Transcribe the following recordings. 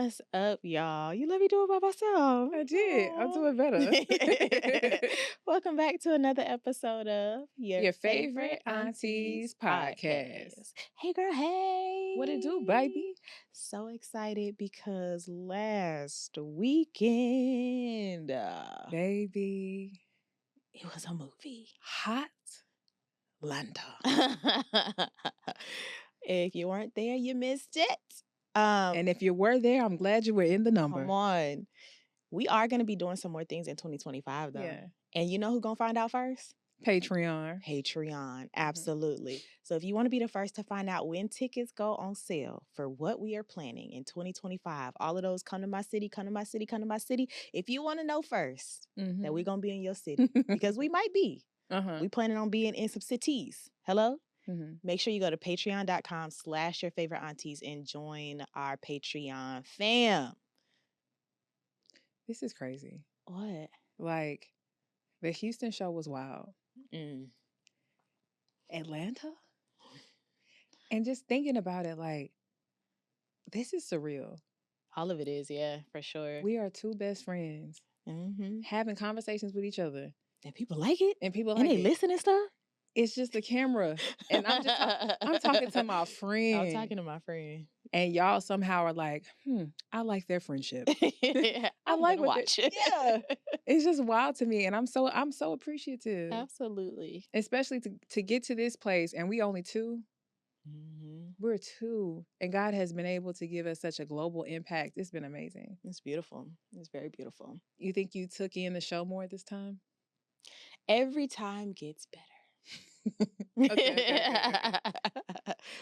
What's up, y'all? You let me do it by myself. I did. I'll do it better. Welcome back to another episode of Your favorite Aunties podcast. Hey, girl, hey. What it do, baby? So excited because last weekend, Baby. it was a movie. Hot Lanta. If you weren't there, you missed it. And if you were there, I'm glad you were in the number. Come on. We are going to be doing some more things in 2025, though. Yeah. And you know who's going to find out first? Patreon. Absolutely. So if you want to be the first to find out when tickets go on sale for what we are planning in 2025, all of those come to my city, come to my city, come to my city. If you want to know first that we're going to be in your city, because we might be. We planning on being in some cities. Hello? Make sure you go to patreon.com/yourfavoriteaunties and join our Patreon fam. This is crazy. What? Like, the Houston show was wild. Atlanta? And just thinking about it, like, this is surreal. All of it is, yeah, for sure. We are two best friends having conversations with each other. And people like it. And people and like they it. listen and stuff. It's just the camera. And I'm talking to my friend. I'm talking to my friend. And y'all somehow are like, I like their friendship. I like watch it. Yeah. It's just wild to me. And I'm so appreciative. Absolutely. Especially to get to this place. And we only two. We're two. And God has been able to give us such a global impact. It's been amazing. It's beautiful. It's very beautiful. You think you took in the show more this time? Every time gets better. Okay.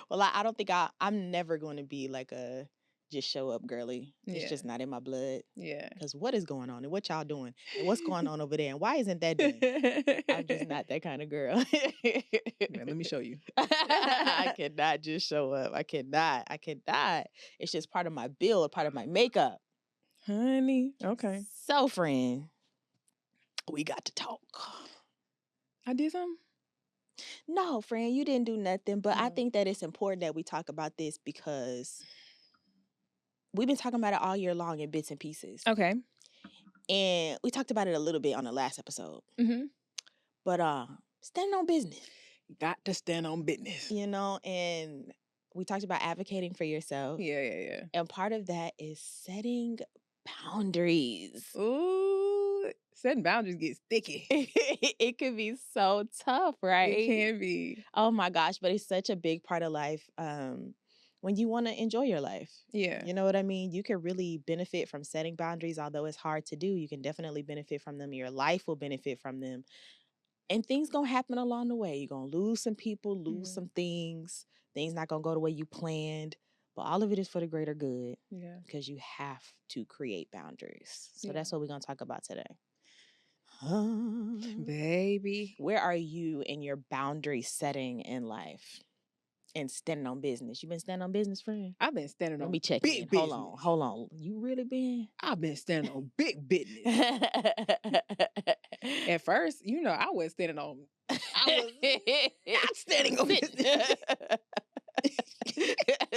Well, I don't think I'm never going to be like a just show up girly. It's just not in my blood. Yeah. Because what is going on and what y'all doing and what's going on over there and why isn't that done? I'm just not that kind of girl. Man, let me show you. I cannot just show up. I cannot. It's just part of my build, part of my makeup. Honey. Okay. So, friend, we got to talk. I did something? No, friend, you didn't do nothing. But I think that it's important that we talk about this because we've been talking about it all year long in bits and pieces. Okay. And we talked about it a little bit on the last episode. But standing on business. Got to stand on business. You know, and we talked about advocating for yourself. Yeah. And part of that is setting boundaries. Ooh, setting boundaries gets sticky. It can be so tough, right? It can be. Oh my gosh, but it's such a big part of life when you want to enjoy your life. Yeah. You know what I mean? You can really benefit from setting boundaries, although it's hard to do. You can definitely benefit from them. Your life will benefit from them. And things going to happen along the way. You're going to lose some people, lose some things. Things not going to go the way you planned. But all of it is for the greater good. Yeah. Because you have to create boundaries. So that's what we're going to talk about today. Baby. Where are you in your boundary setting in life? And standing on business. You been standing on business, friend? I've been standing on big business. Hold on. You really been? I've been standing on big business. At first, I wasn't standing on. I was not standing on business.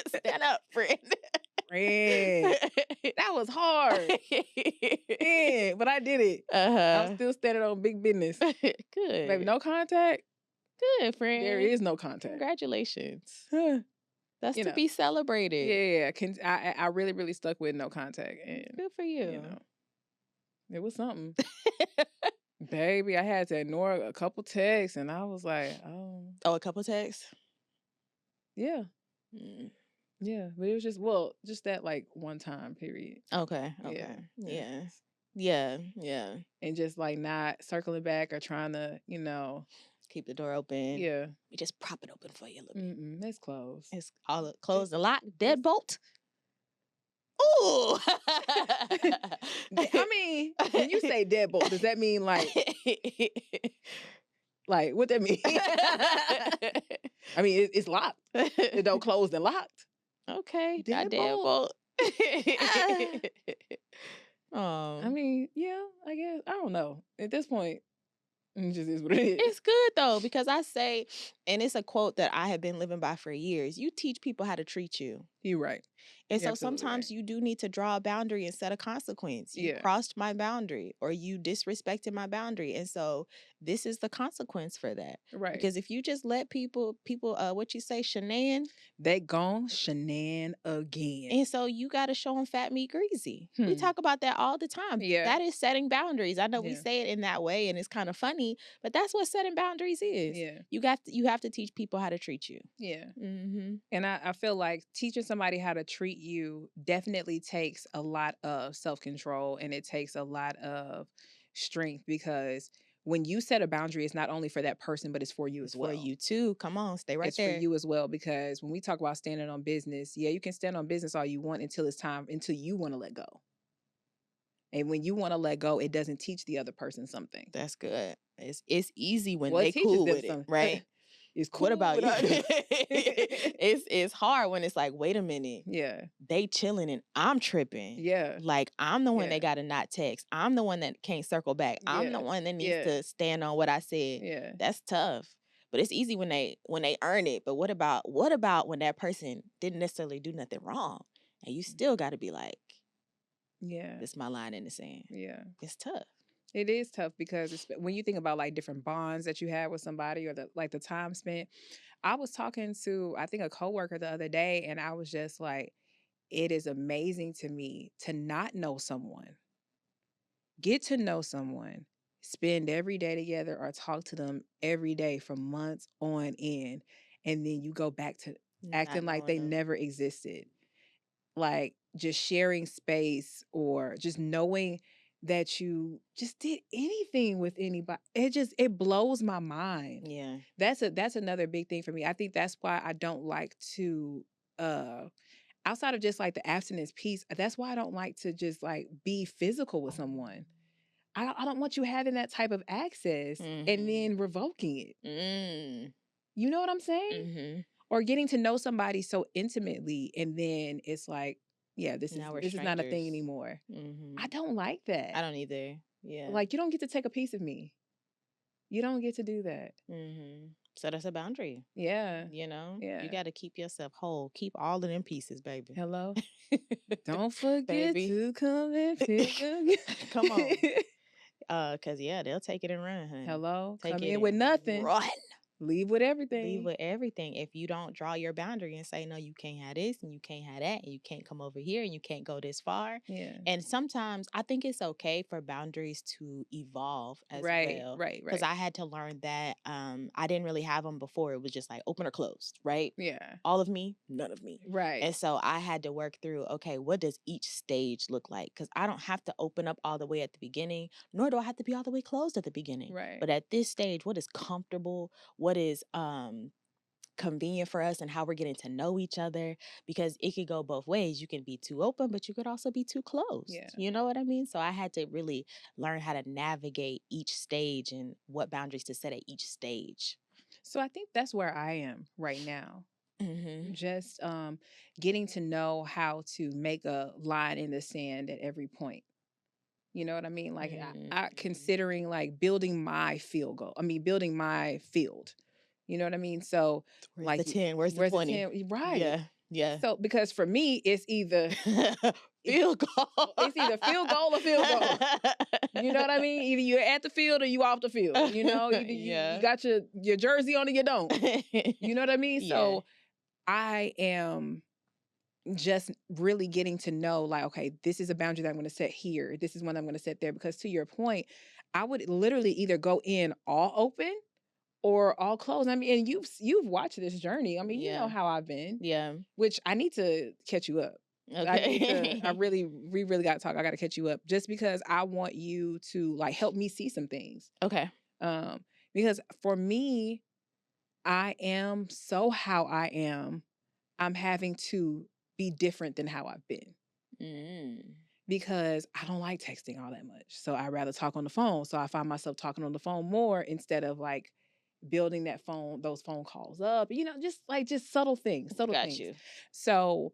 Stand up, friend. That was hard. Yeah, but I did it. I'm still standing on big business. Good. Baby, no contact. Good, friend. There is no contact. Congratulations. That's to be celebrated. Yeah. I really, really stuck with no contact. And, good for you. It was something. Baby, I had to ignore a couple texts, and I was like, oh. Oh, a couple texts? Yeah. Yeah, but it was just that like one time period. Okay. Yeah. And just like not circling back or trying to, keep the door open. Yeah. We just prop it open for you a little bit. It's closed. It's all closed, the lock, deadbolt. Ooh. I mean, when you say deadbolt, does that mean like what that mean? I mean, it's locked. It don't close and locked. Okay. Deadbolt. I mean, yeah, I guess. I don't know. At this point, It just is what it is. It's good though, because I say, and it's a quote that I have been living by for years, you teach people how to treat you. You're right. And so sometimes you do need to draw a boundary and set a consequence. You crossed my boundary, or you disrespected my boundary. And so this is the consequence for that. Right. Because if you just let people, what you say, shenan, they gon' shenan again. And so you got to show them fat, meat, greasy. We talk about that all the time. Yeah. That is setting boundaries. I know we say it in that way and it's kind of funny, but that's what setting boundaries is. Yeah. You have to teach people how to treat you. Yeah. Mm-hmm. And I feel like teaching somebody how to treat you definitely takes a lot of self-control, and it takes a lot of strength, because when you set a boundary, it's not only for that person, but it's for you as well. For you too. Come on, stay right there. It's for you as well, because when we talk about standing on business, you can stand on business all you want until you want to let go. And when you want to let go, it doesn't teach the other person something. That's good. It's easy when they cool with it, right? It's cool. What about you? It's hard when it's like, wait a minute. Yeah. They chilling and I'm tripping. Yeah. Like, I'm the one that got to not text. I'm the one that can't circle back. I'm the one that needs to stand on what I said. Yeah. That's tough. But it's easy when they earn it. But what about when that person didn't necessarily do nothing wrong? And you still got to be like, yeah, this is my line in the sand. Yeah. It's tough. It is tough, because when you think about like different bonds that you have with somebody, or the time spent. I was talking to, I think, a coworker the other day, and I was just like, it is amazing to me to not know someone, get to know someone, spend every day together, or talk to them every day for months on end, and then you go back to acting like they never existed. Like just sharing space, or just knowing that you just did anything with anybody. It blows my mind. Yeah. That's another big thing for me. I think that's why I don't like to outside of just like the abstinence piece, that's why I don't like to just like be physical with someone. I don't want you having that type of access and then revoking it. You know what I'm saying? Or getting to know somebody so intimately, and then it's like, yeah, this is not a thing anymore. I don't like that. I don't either. Yeah. Like, you don't get to take a piece of me. You don't get to do that. So that's a boundary. Yeah. You know? Yeah. You got to keep yourself whole. Keep all of them pieces, baby. Hello? Don't forget to come and pick up. Come on. Because, they'll take it and run, honey. Hello? Come in with nothing. Run. Leave with everything. Leave with everything. If you don't draw your boundary and say, no, you can't have this and you can't have that and you can't come over here and you can't go this far. Yeah. And sometimes I think it's okay for boundaries to evolve as well. Right. Because I had to learn that I didn't really have them before. It was just like open or closed, right? Yeah. All of me, none of me. Right. And so I had to work through, okay, what does each stage look like? Because I don't have to open up all the way at the beginning, nor do I have to be all the way closed at the beginning. Right. But at this stage, what is comfortable? What is convenient for us, and how we're getting to know each other, because it could go both ways. You can be too open, but you could also be too closed. Yeah. You know what I mean? So I had to really learn how to navigate each stage and what boundaries to set at each stage. So I think that's where I am right now. Just getting to know how to make a line in the sand at every point. You know what I mean? Like I considering like building my field. You know what I mean? So where's like the 10? Where's the 20? 10? Right. Yeah. So because for me, it's either field goal. It's either field goal or field goal. You know what I mean? Either you're at the field or you off the field. You know, either you got your jersey on or you don't. You know what I mean? So I am just really getting to know, like, okay, this is a boundary that I'm going to set here. This is one I'm going to set there. Because to your point, I would literally either go in all open or all closed. I mean, and you've watched this journey. I mean, you know how I've been. Yeah. Which I need to catch you up. Okay. We really got to talk. I got to catch you up, just because I want you to like help me see some things. Okay. Because for me, I am so how I am. I'm having to be different than how I've been. Because I don't like texting all that much. So I'd rather talk on the phone. So I find myself talking on the phone more instead of like building those phone calls up, you know, just subtle things. Got you. So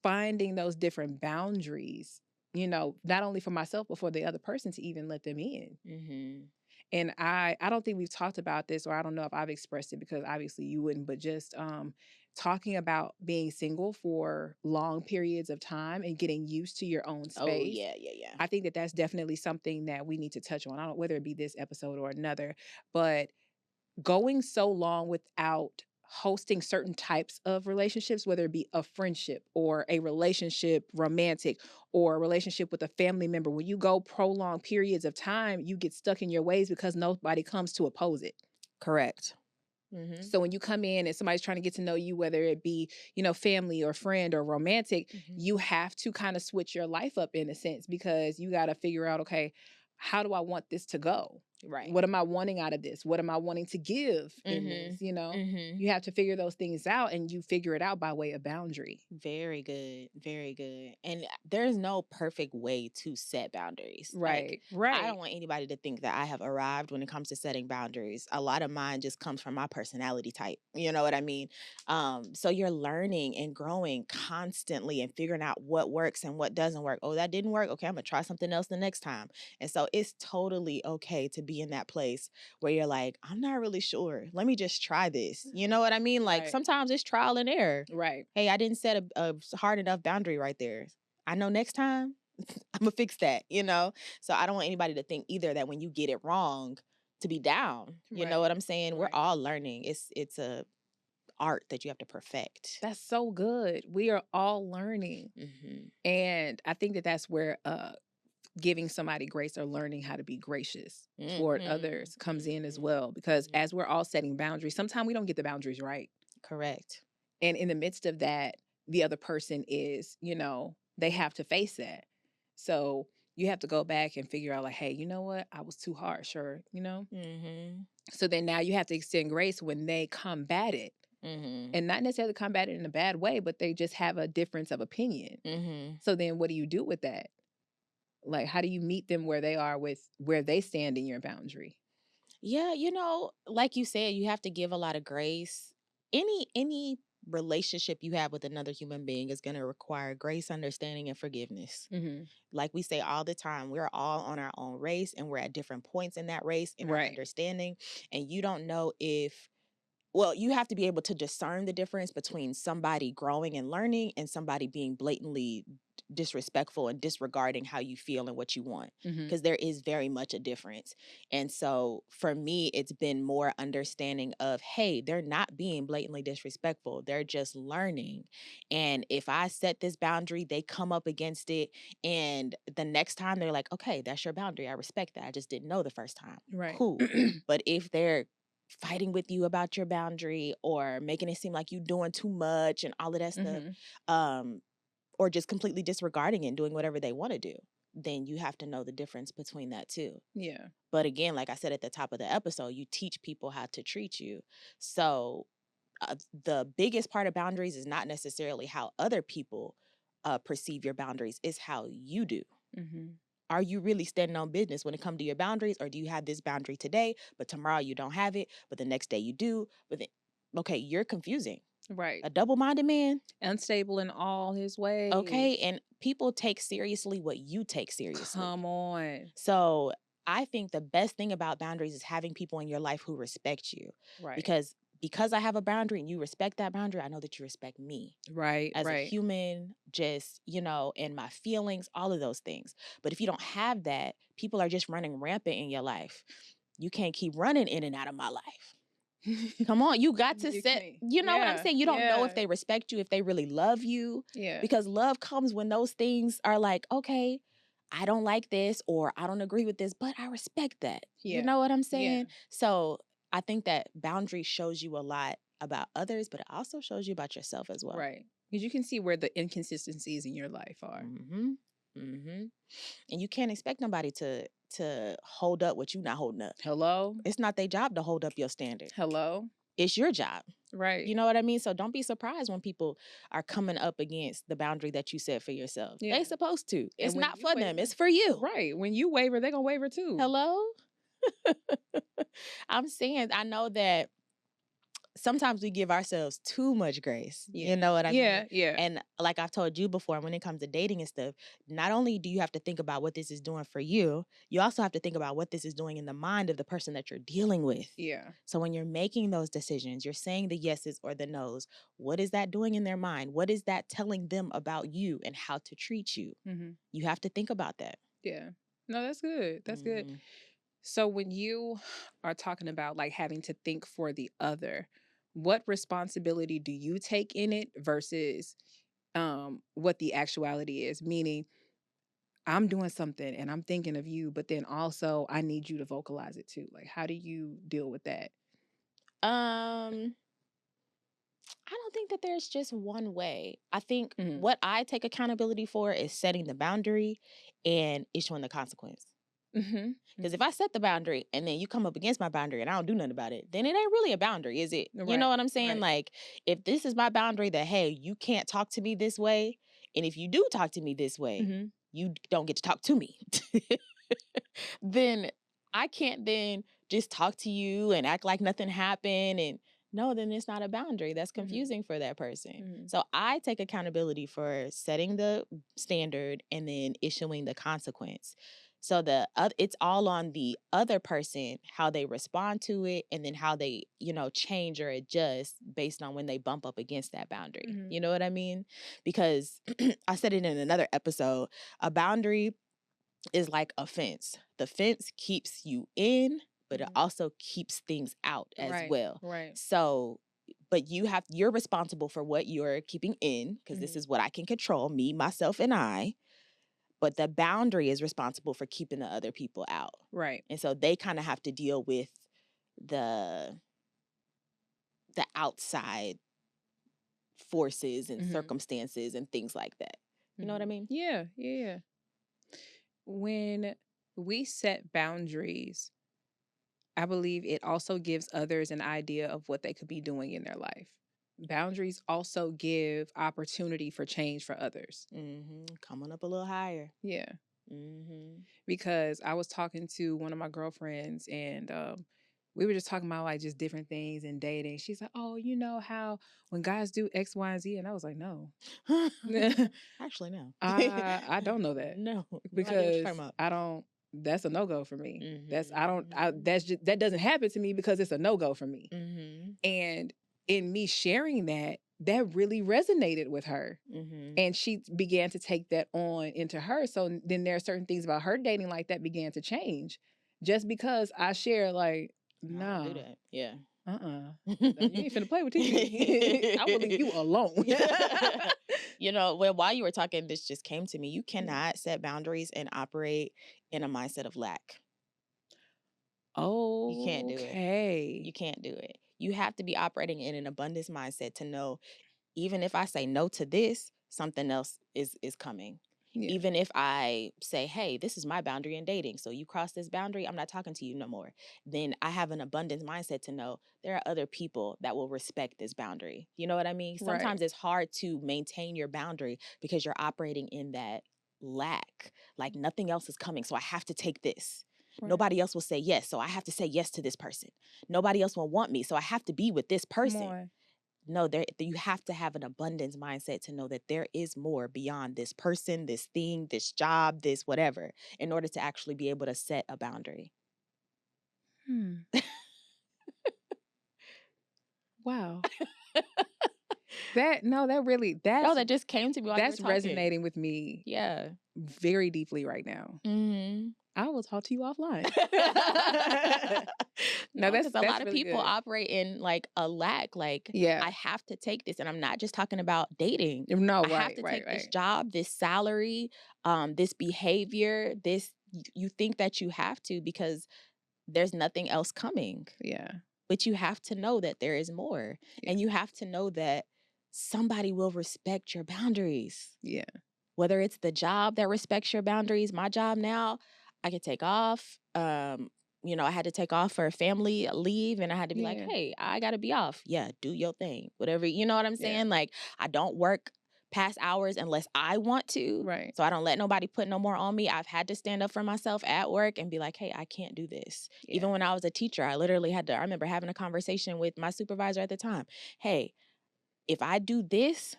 finding those different boundaries, you know, not only for myself, but for the other person to even let them in. And I don't think we've talked about this, or I don't know if I've expressed it, because obviously you wouldn't, but just talking about being single for long periods of time and getting used to your own Oh, space. yeah. I think that that's definitely something that we need to touch on. I don't, whether it be this episode or another, but going so long without hosting certain types of relationships, whether it be a friendship or a relationship, romantic, or a relationship with a family member, when you go prolonged periods of time, you get stuck in your ways because nobody comes to oppose it. Correct. So when you come in and somebody's trying to get to know you, whether it be, family or friend or romantic, you have to kind of switch your life up in a sense, because you got to figure out, okay, how do I want this to go? Right. What am I wanting out of this? What am I wanting to give in this? You have to figure those things out, and you figure it out by way of boundary. Very good. Very good. And there's no perfect way to set boundaries. Right. I don't want anybody to think that I have arrived when it comes to setting boundaries. A lot of mine just comes from my personality type. You know what I mean? So you're learning and growing constantly and figuring out what works and what doesn't work. Oh, that didn't work. Okay, I'm going to try something else the next time. And so it's totally okay to be in that place where you're like, I'm not really sure. Let me just try this. You know what I mean? Like sometimes it's trial and error. Right. Hey, I didn't set a hard enough boundary right there. I know next time I'm going to fix that, So I don't want anybody to think either that when you get it wrong to be down. You know what I'm saying? We're all learning. It's a art that you have to perfect. That's so good. We are all learning. And I think that that's where giving somebody grace or learning how to be gracious toward others comes in as well. Because as we're all setting boundaries, sometimes we don't get the boundaries right. Correct. And in the midst of that, the other person is, they have to face that. So you have to go back and figure out, like, hey, you know what? I was too harsh, or, So then now you have to extend grace when they combat it. And not necessarily combat it in a bad way, but they just have a difference of opinion. So then what do you do with that? Like, how do you meet them where they are with where they stand in your boundary? Yeah, like you said, you have to give a lot of grace. Any relationship you have with another human being is going to require grace, understanding, and forgiveness. Like we say all the time, we're all on our own race, and we're at different points in that race in our understanding. And you don't know you have to be able to discern the difference between somebody growing and learning and somebody being blatantly disrespectful and disregarding how you feel and what you want, because there is very much a difference. And so for me, it's been more understanding of, hey, they're not being blatantly disrespectful. They're just learning. And if I set this boundary, they come up against it. And the next time they're like, okay, that's your boundary. I respect that. I just didn't know the first time. Right. Cool. But if they're fighting with you about your boundary or making it seem like you're doing too much and all of that stuff, or just completely disregarding it and doing whatever they want to do, then you have to know the difference between that too. Yeah. But again, like I said at the top of the episode, you teach people how to treat you. So the biggest part of boundaries is not necessarily how other people perceive your boundaries, it's how you do. Are you really standing on business when it comes to your boundaries? Or do you have this boundary today, but tomorrow you don't have it, but the next day you do? But then, okay, you're confusing. Right. A double-minded man. Unstable in all his ways. Okay, and people take seriously what you take seriously. Come on. So I think the best thing about boundaries is having people in your life who respect you. Right. Because I have a boundary and you respect that boundary, I know that you respect me. Right. As a human, just, and my feelings, all of those things. But if you don't have that, people are just running rampant in your life. You can't keep running in and out of my life. Come on, you got to set, what I'm saying? You don't know if they respect you, if they really love you. Yeah. Because love comes when those things are like, okay, I don't like this or I don't agree with this, but I respect that. Yeah. You know what I'm saying? Yeah. So I think that boundary shows you a lot about others, but it also shows you about yourself as well. Right. Because you can see where the inconsistencies in your life are. And you can't expect nobody to hold up what you're not holding up. Hello? It's not their job to hold up your standard. Hello? It's your job. Right. You know what I mean? So don't be surprised when people are coming up against the boundary that you set for yourself. Yeah. They supposed to. It's not for them. It's for you. Right. When you waver, they're going to waver too. Hello? I'm saying, I know that sometimes we give ourselves too much grace. Yeah. You know what I mean? Yeah. And like I've told you before, when it comes to dating and stuff, not only do you have to think about what this is doing for you, you also have to think about what this is doing in the mind of the person that you're dealing with. Yeah. So when you're making those decisions, you're saying the yeses or the nos, what is that doing in their mind? What is that telling them about you and how to treat you? You have to think about that. Yeah. No, that's good. That's good. So when you are talking about like having to think for the other, what responsibility do you take in it versus what the actuality is? Meaning, I'm doing something and I'm thinking of you, but then also I need you to vocalize it too. Like, how do you deal with that? I don't think that there's just one way. I think what I take accountability for is setting the boundary and issuing the consequence. Because if I set the boundary and then you come up against my boundary and I don't do nothing about it, then it ain't really a boundary, is it? Right. You know what I'm saying? Right. Like, if this is my boundary that, hey, you can't talk to me this way, and if you do talk to me this way, you don't get to talk to me, then I can't then just talk to you and act like nothing happened. And no, then it's not a boundary. That's confusing for that person. So I take accountability for setting the standard and then issuing the consequence. So it's all on the other person, how they respond to it, and then how they, change or adjust based on when they bump up against that boundary. You know what I mean? Because I said it in another episode, a boundary is like a fence. The fence keeps you in, but it also keeps things out as well. Right. So, but you're responsible for what you're keeping in, because this is what I can control, me, myself, and I. But the boundary is responsible for keeping the other people out. Right. And so they kind of have to deal with the outside forces and circumstances and things like that. You know what I mean? Yeah. Yeah. When we set boundaries, I believe it also gives others an idea of what they could be doing in their life. Boundaries also give opportunity for change for others. Coming up a little higher. Yeah. Because I was talking to one of my girlfriends and we were just talking about like just different things in dating. She's like, oh, you know how when guys do X, Y, and Z? And I was like, no. Actually, no. I don't know that. No. Because I don't, that's a no-go for me. That doesn't happen to me because it's a no-go for me. And in me sharing that really resonated with her. And she began to take that on into her. So then there are certain things about her dating like that began to change. Just because I share like, no. Do that. Yeah. You ain't finna play with this. I will leave you alone. Well, while you were talking, this just came to me. You cannot set boundaries and operate in a mindset of lack. Oh, you can't do it. You can't do it. You have to be operating in an abundance mindset to know, even if I say no to this, something else is coming. Yeah. Even if I say, hey, this is my boundary in dating, so you cross this boundary, I'm not talking to you no more. Then I have an abundance mindset to know there are other people that will respect this boundary. You know what I mean? Sometimes it's hard to maintain your boundary because you're operating in that lack. Like nothing else is coming, so I have to take this. Nobody else will say yes, so I have to say yes to this person. Nobody else will want me, so I have to be with this person. No, you have to have an abundance mindset to know that there is more beyond this person, this thing, this job, this whatever, in order to actually be able to set a boundary. Wow. That just came to me while you were talking. Resonating with me. Yeah. Very deeply right now. I will talk to you offline. No, that's a lot of really people operate in like a lack. Like, I have to take this, and I'm not just talking about dating. No, I have to take this job, this salary, this behavior. This you think that you have to because there's nothing else coming. Yeah, but you have to know that there is more, and you have to know that somebody will respect your boundaries. Yeah, whether it's the job that respects your boundaries. My job now, I could take off. I had to take off for a family leave, and I had to be like, hey, I got to be off. Yeah, do your thing. Whatever, you know what I'm saying? Like, I don't work past hours unless I want to. Right. So I don't let nobody put no more on me. I've had to stand up for myself at work and be like, hey, I can't do this. Yeah. Even when I was a teacher, I literally had to, I remember having a conversation with my supervisor at the time. Hey, if I do this,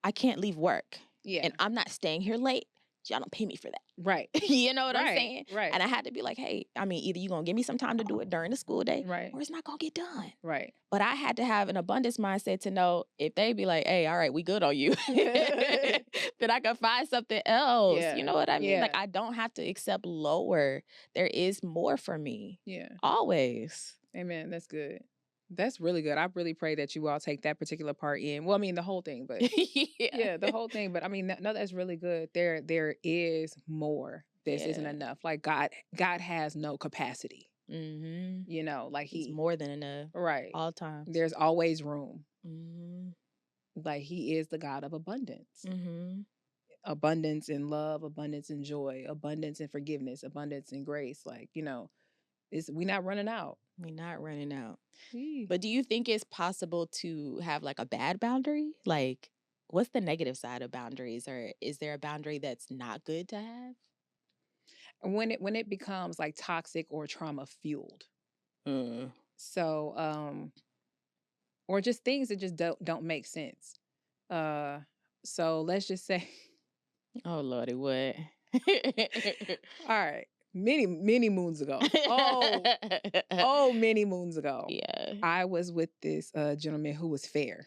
I can't leave work. Yeah. And I'm not staying here late. Y'all don't pay me for that. Right. You know what I'm saying? Right. And I had to be like, hey, I mean, either you're going to give me some time to do it during the school day, right, or it's not going to get done. Right. But I had to have an abundance mindset to know if they be like, hey, all right, we good on you, then I can find something else. Yeah. You know what I mean? Yeah. Like, I don't have to accept lower. There is more for me. Yeah. Always. Amen. That's good. That's really good. I really pray that you all take that particular part in. Well, I mean, the whole thing, but yeah, the whole thing. But I mean, no, that's really good. There is more. This isn't enough. Like God has no capacity. Mm-hmm. You know, like He's more than enough. Right. All times. There's always room. Mm-hmm. Like He is the God of abundance. Mm-hmm. Abundance in love, abundance in joy, abundance in forgiveness, abundance in grace. Like, you know, we're not running out. We're not running out. But do you think it's possible to have like a bad boundary? Like, what's the negative side of boundaries? Or is there a boundary that's not good to have? When it becomes like toxic or trauma fueled. So, or just things that just don't make sense. So let's just say. Oh, Lordy, what? All right. Many moons ago. Many moons ago. Yeah. I was with this gentleman who was fair,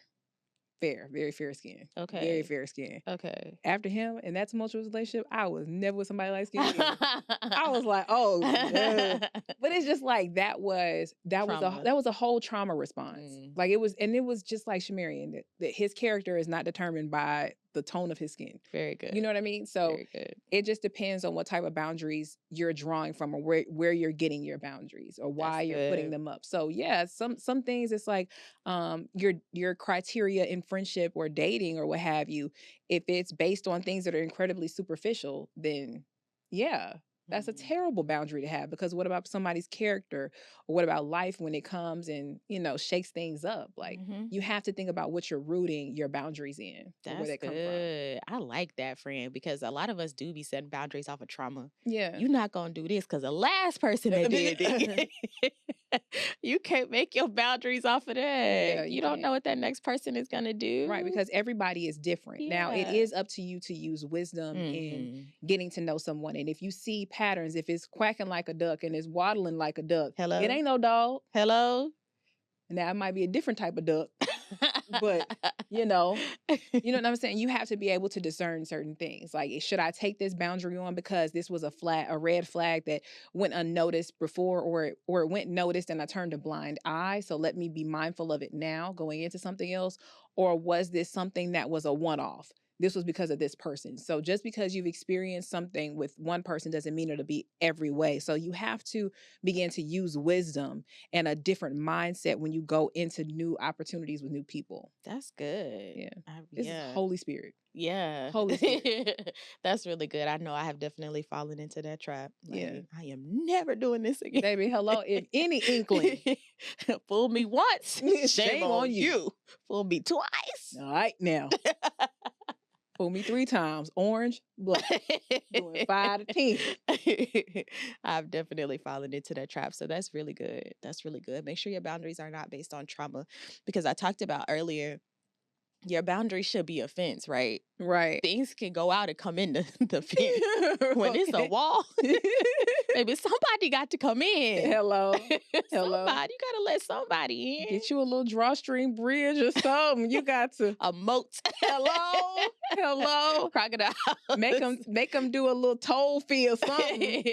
very fair skin. Okay. Very fair skin. Okay. After him in that tumultuous relationship, I was never with somebody like skin. I was like, oh, no. But it's just like that was a whole trauma response. Like it was just like ShaMarian, that his character is not determined by the tone of his skin. Very good. You know what I mean? So very good. It just depends on what type of boundaries you're drawing from, or where you're getting your boundaries, or why you're putting them up. So yeah, some things it's like your criteria in friendship or dating or what have you, if it's based on things that are incredibly superficial, then yeah, that's a terrible boundary to have, because what about somebody's character, or what about life when it comes and, you know, shakes things up? Like you have to think about what you're rooting your boundaries in. That's where they come good. I like that, friend, because a lot of us do be setting boundaries off of trauma. Yeah. You're not going to do this because the last person that did it. You can't make your boundaries off of that. Yeah, you don't know what that next person is going to do. Right, because everybody is different. Yeah. Now, it is up to you to use wisdom in getting to know someone. And if you see patterns, if it's quacking like a duck and it's waddling like a duck, hello, it ain't no dog. Hello. Now, it might be a different type of duck. But, you know what I'm saying? You have to be able to discern certain things. Like, should I take this boundary on because this was a red flag that went unnoticed before, or it went noticed and I turned a blind eye? So let me be mindful of it now going into something else. Or was this something that was a one-off? This was because of this person. So just because you've experienced something with one person doesn't mean it'll be every way. So you have to begin to use wisdom and a different mindset when you go into new opportunities with new people. That's good. Yeah. This is Holy Spirit. Yeah. Holy Spirit. That's really good. I know I have definitely fallen into that trap. Like, yeah. I am never doing this again. Baby, hello. If any inkling. Fool me once. Shame on you. Fool me twice. All right now. Fool me 3 times. Orange, black. Doing 5 to 10. I've definitely fallen into that trap. So that's really good. That's really good. Make sure your boundaries are not based on trauma. Because I talked about earlier, your boundaries should be a fence, right? Right. Things can go out and come in the fence. When it's a wall, maybe somebody got to come in. Hello. Somebody, you got to let somebody in. Get you a little drawstring bridge or something. You got to. A moat. Hello. Crocodile. Make them do a little toll fee or something.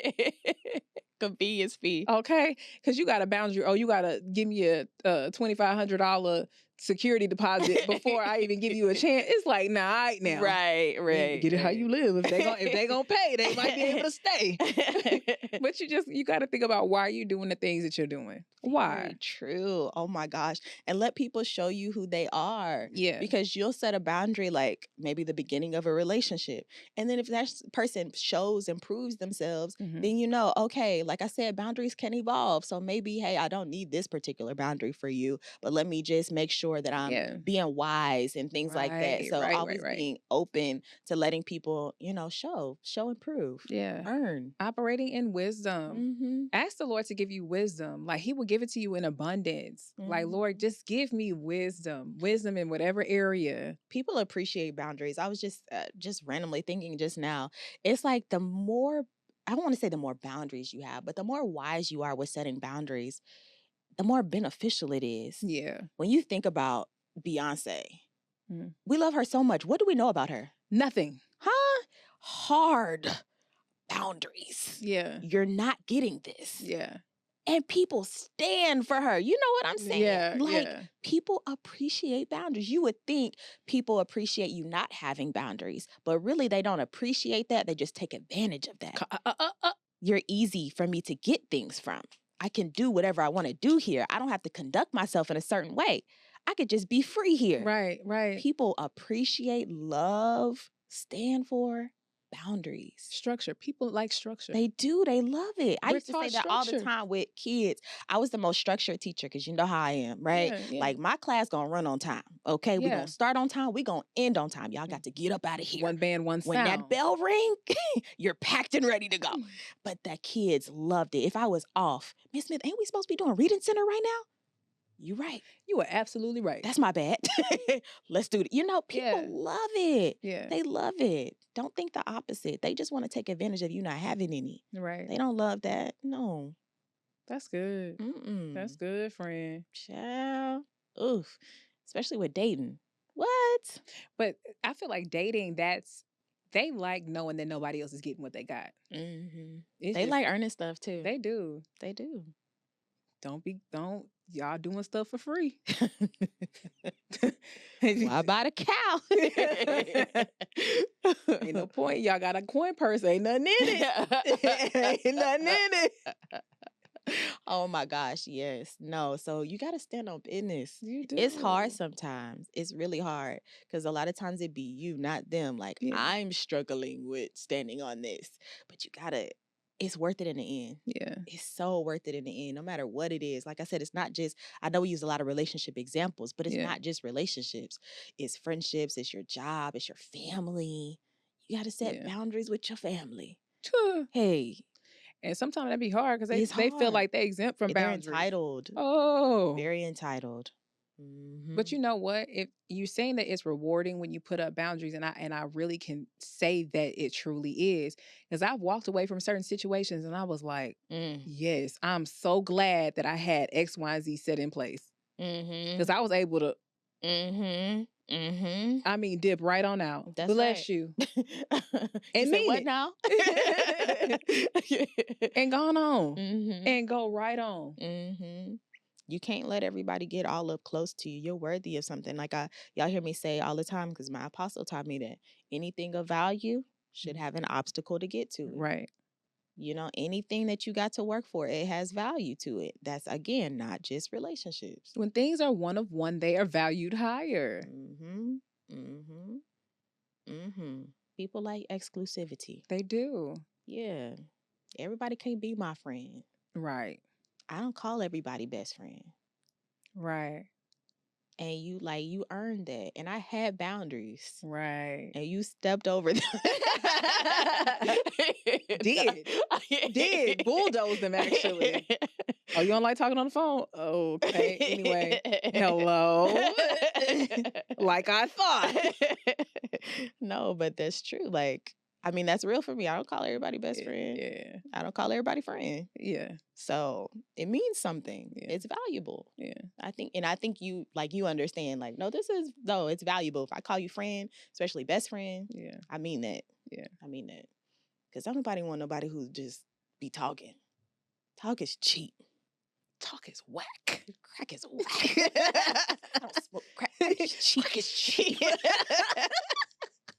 Convenience fee. Okay. Because you got a boundary. Oh, you got to give me a $2,500 security deposit before I even give you a chance. It's like, nah, all right now. Right. Get it how you live. If they gonna pay, they might be able to stay. But you got to think about why you're doing the things that you're doing. Why? Very true. Oh my gosh. And let people show you who they are. Yeah. Because you'll set a boundary like maybe the beginning of a relationship. And then if that person shows and proves themselves, then you know, okay, like I said, boundaries can evolve. So maybe, hey, I don't need this particular boundary for you, but let me just make sure sure that I'm being wise and things like that. So always being open to letting people, show and prove. Yeah. Earn. Operating in wisdom. Ask the Lord to give you wisdom. Like, he will give it to you in abundance. Like, Lord, just give me wisdom. Wisdom in whatever area. People appreciate boundaries. I was just randomly thinking just now. It's like the more, I don't want to say the more boundaries you have, but the more wise you are with setting boundaries, the more beneficial it is. Yeah. When you think about Beyonce, we love her so much. What do we know about her? Nothing. Huh? Hard boundaries. Yeah. You're not getting this. Yeah. And people stand for her. You know what I'm saying? Yeah. People appreciate boundaries. You would think people appreciate you not having boundaries, but really they don't appreciate that. They just take advantage of that. You're easy for me to get things from. I can do whatever I want to do here. I don't have to conduct myself in a certain way. I could just be free here. Right. People appreciate, love, stand for boundaries. Structure. People like structure. They do. They love it. I used to say that all the time with kids. I was the most structured teacher because you know how I am, right? Yeah. Like, my class gonna run on time, okay? We're gonna start on time. We're gonna end on time. Y'all got to get up out of here. One band, one sound. When that bell ring, you're packed and ready to go. But the kids loved it. If I was off, Miss Smith, ain't we supposed to be doing reading center right now? You're right. You are absolutely right. That's my bad. Let's do it. People love it. Yeah. They love it. Don't think the opposite. They just want to take advantage of you not having any. Right. They don't love that. No. That's good. That's good, friend. Child. Oof. Especially with dating. What? But I feel like dating, they like knowing that nobody else is getting what they got. They like earning stuff too. They do. Don't y'all doing stuff for free. Why buy the cow? Ain't no point. Y'all got a coin purse. Ain't nothing in it. Ain't nothing in it. Oh my gosh, yes. No, so you got to stand on business. You do. It's hard sometimes. It's really hard because a lot of times it be you, not them. Like, I'm struggling with standing on this, but you got to, it's worth it in the end. Yeah. It's so worth it in the end, no matter what it is. Like I said, it's not just, I know we use a lot of relationship examples, but it's not just relationships. It's friendships, it's your job, it's your family. You got to set boundaries with your family. Hey. And sometimes that'd be hard because they feel like they exempt from boundaries. They're entitled. Oh. Very entitled. But you know what? If you're saying that it's rewarding when you put up boundaries, and I really can say that it truly is, because I've walked away from certain situations and I was like, yes, I'm so glad that I had X, Y, and Z set in place. Because I was able to I mean, dip right on out. That's Bless you. And mean what it. now? And gone on. And go right on. You can't let everybody get all up close to you. You're worthy of something. Like y'all hear me say all the time, because my apostle taught me that anything of value should have an obstacle to get to it. Right. Anything that you got to work for, it has value to it. That's, again, not just relationships. When things are one of one, they are valued higher. People like exclusivity. They do. Yeah. Everybody can't be my friend. Right. I don't call everybody best friend. Right. And you earned that. And I had boundaries. Right. And you stepped over them. Did. Bulldozed them, actually. Oh, you don't like talking on the phone? Okay. Anyway. Hello. Like I thought. No, but that's true. Like, I mean, that's real for me. I don't call everybody best friend. Yeah. I don't call everybody friend. Yeah. So it means something. Yeah. It's valuable. Yeah. I think you understand, like, no, it's valuable. If I call you friend, especially best friend, I mean that. Yeah. I mean that. Because nobody want nobody who just be talking. Talk is cheap. Talk is whack. Crack is whack. I don't smoke crack. Cheek is cheap.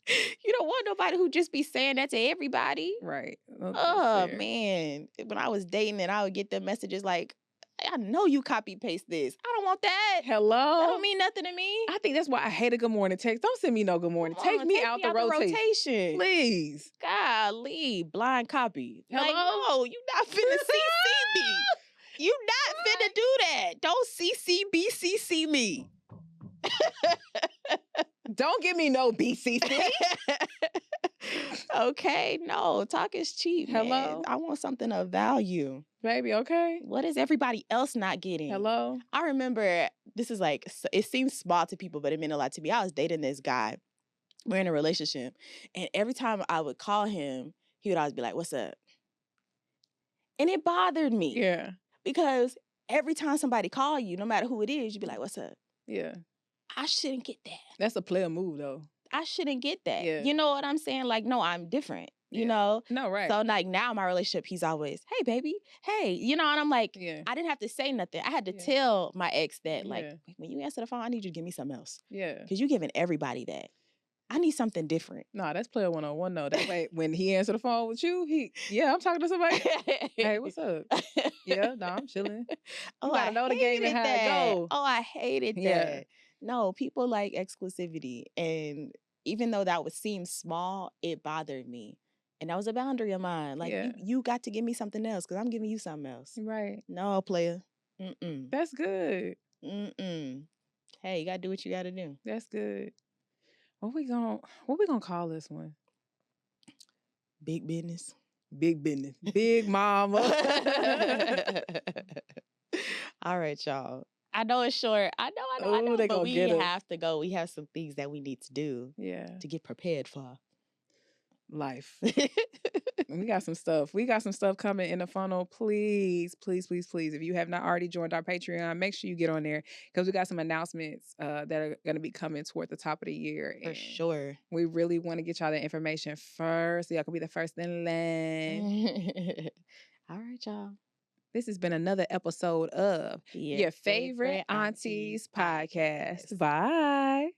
You don't want nobody who just be saying that to everybody. Right. Oh, man. When I was dating and I would get the messages like, I know you copy paste this. I don't want that. Hello? That don't mean nothing to me. I think that's why I hate a good morning text. Don't send me no good morning. Take me out the rotation. Please. Golly. Blind copy. Hello? Like, no, you not finna CC me. You not finna do that. Don't CC me. Don't give me no BCC. Okay, no, talk is cheap. Hello? Man. I want something of value. Baby, okay. What is everybody else not getting? Hello? I remember, this is like, it seems small to people, but it meant a lot to me. I was dating this guy. We're in a relationship. And every time I would call him, he would always be like, what's up? And it bothered me. Yeah. Because every time somebody call you, no matter who it is, you'd be like, what's up? Yeah. I shouldn't get that. That's a player move, though. I shouldn't get that. Yeah. You know what I'm saying? Like, no, I'm different. You Yeah. know? No, right. So, like, now my relationship, he's always, hey, baby, hey. You know, and I'm like, Yeah. I didn't have to say nothing. I had to tell my ex that, like, Yeah. when you answer the phone, I need you to give me something else. Yeah. Because you're giving everybody that. I need something different. Nah, that's player 101, though. That way, when he answered the phone with you, I'm talking to somebody. Hey, what's up? Yeah, no, I'm chilling. Oh, You gotta know the game and how it go. Oh, I hated that. Yeah. No, people like exclusivity. And even though that would seem small, it bothered me. And that was a boundary of mine. Like, you got to give me something else because I'm giving you something else. Right. No, player. Mm-mm. That's good. Mm-mm. Hey, you got to do what you got to do. That's good. What we gonna call this one? Big business. Big business. Big mama. All right, y'all. I know it's short. I know, but we have to go. We have some things that we need to do to get prepared for life. We got some stuff. We got some stuff coming in the funnel. Please, please, please, please. If you have not already joined our Patreon, make sure you get on there because we got some announcements that are going to be coming toward the top of the year. For sure. We really want to get y'all that information first so y'all can be the first in line. All right, y'all. This has been another episode of Your Favorite Aunties Podcast. Bye.